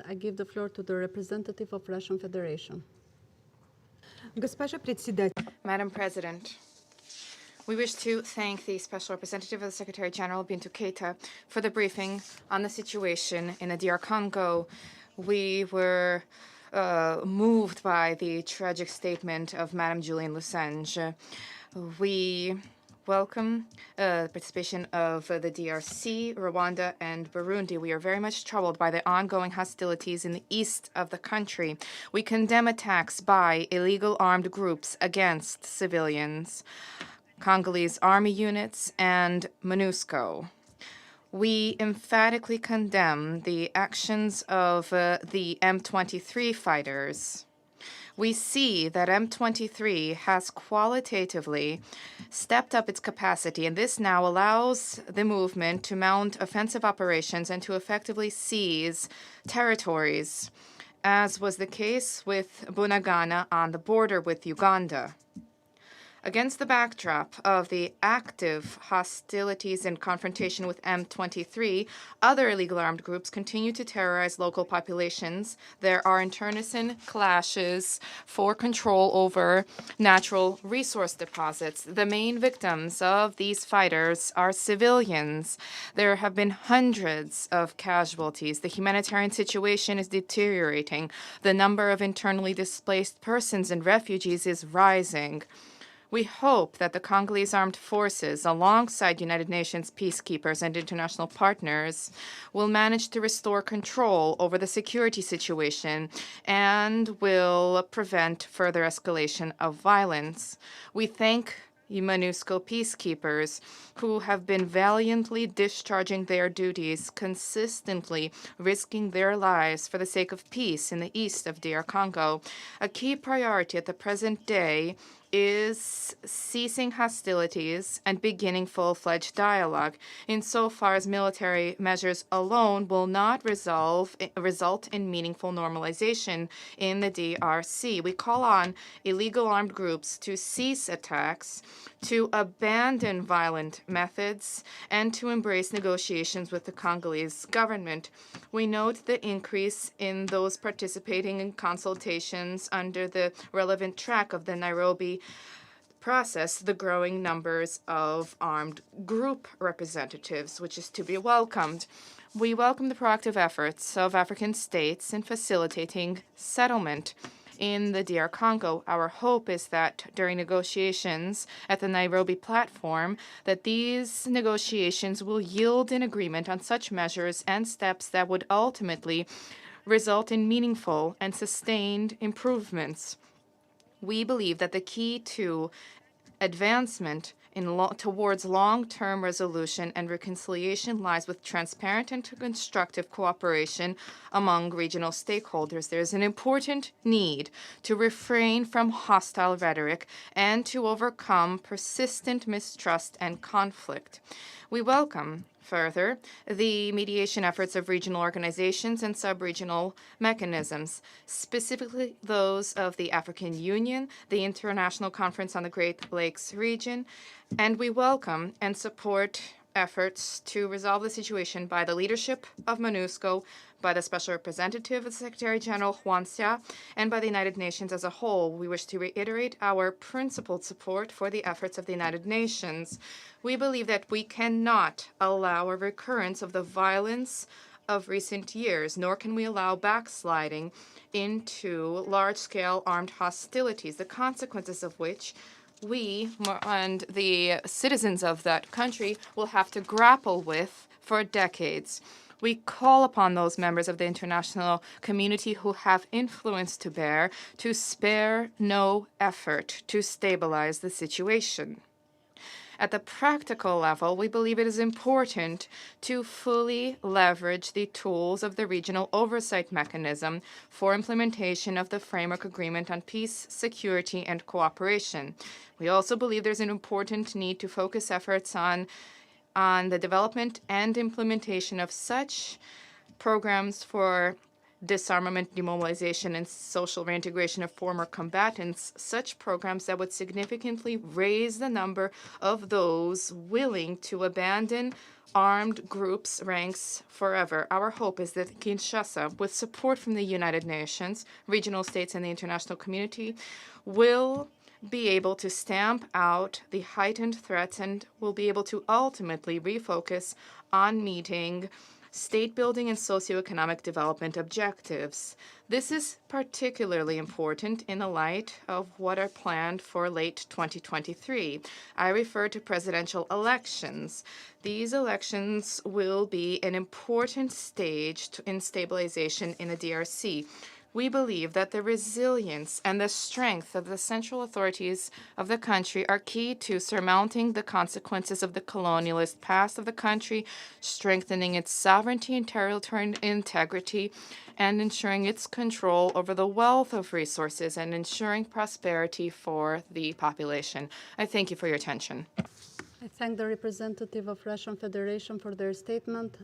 I give the floor to the representative of Russian Federation. Madam President, we wish to thank the Special Representative of the Secretary General, Bintu Keita, for the briefing on the situation in the DR Congo. We were moved by the tragic statement of Madam Julian Lusange. We welcome the participation of the DRC, Rwanda, and Burundi. We are very much troubled by the ongoing hostilities in the east of the country. We condemn attacks by illegal armed groups against civilians, Congolese army units, and MONUSCO. We emphatically condemn the actions of the M23 fighters. We see that M23 has qualitatively stepped up its capacity, and this now allows the movement to mount offensive operations and to effectively seize territories, as was the case with Bunagana on the border with Uganda. Against the backdrop of the active hostilities and confrontation with M23, other illegal armed groups continue to terrorize local populations. There are internecine clashes for control over natural resource deposits. The main victims of these fighters are civilians. There have been hundreds of casualties. The humanitarian situation is deteriorating. The number of internally displaced persons and refugees is rising. We hope that the Congolese armed forces, alongside United Nations peacekeepers and international partners, will manage to restore control over the security situation and will prevent further escalation of violence. We thank MONUSCO peacekeepers who have been valiantly discharging their duties, consistently risking their lives for the sake of peace in the east of DR Congo. A key priority at the present day is ceasing hostilities and beginning full-fledged dialogue, insofar as military measures alone will not result in meaningful normalization in the DRC. We call on illegal armed groups to cease attacks, to abandon violent methods, and to embrace negotiations with the Congolese government. We note the increase in those participating in consultations under the relevant track of the Nairobi process, the growing numbers of armed group representatives, which is to be welcomed. We welcome the proactive efforts of African states in facilitating settlement in the DR Congo. Our hope is that during negotiations at the Nairobi platform, that these negotiations will yield an agreement on such measures and steps that would ultimately result in meaningful and sustained improvements. We believe that the key to advancement towards long-term resolution and reconciliation lies with transparent and constructive cooperation among regional stakeholders. There is an important need to refrain from hostile rhetoric and to overcome persistent mistrust and conflict. We welcome, further, the mediation efforts of regional organizations and sub-regional mechanisms, specifically those of the African Union, the International Conference on the Great Lakes region, and we welcome and support efforts to resolve the situation by the leadership of MONUSCO, by the Special Representative of the Secretary General, Juan Xia, and by the United Nations as a whole. We wish to reiterate our principled support for the efforts of the United Nations. We believe that we cannot allow a recurrence of the violence of recent years, nor can we allow backsliding into large-scale armed hostilities, the consequences of which we and the citizens of that country will have to grapple with for decades. We call upon those members of the international community who have influence to bear to spare no effort to stabilize the situation. At the practical level, we believe it is important to fully leverage the tools of the regional oversight mechanism for implementation of the Framework Agreement on Peace, Security, and Cooperation. We also believe there's an important need to focus efforts on the development and implementation of such programs for disarmament, demobilization, and social reintegration of former combatants, such programs that would significantly raise the number of those willing to abandon armed groups' ranks forever. Our hope is that Kinshasa, with support from the United Nations, regional states, and the international community, will be able to stamp out the heightened threats and will be able to ultimately refocus on meeting state building and socioeconomic development objectives. This is particularly important in the light of what are planned for late 2023. I refer to presidential elections. These elections will be an important stage in stabilization in the DRC. We believe that the resilience and the strength of the central authorities of the country are key to surmounting the consequences of the colonialist past of the country, strengthening its sovereignty and territorial integrity, and ensuring its control over the wealth of resources and ensuring prosperity for the population. I thank you for your attention. I thank the representative of Russian Federation for their statement.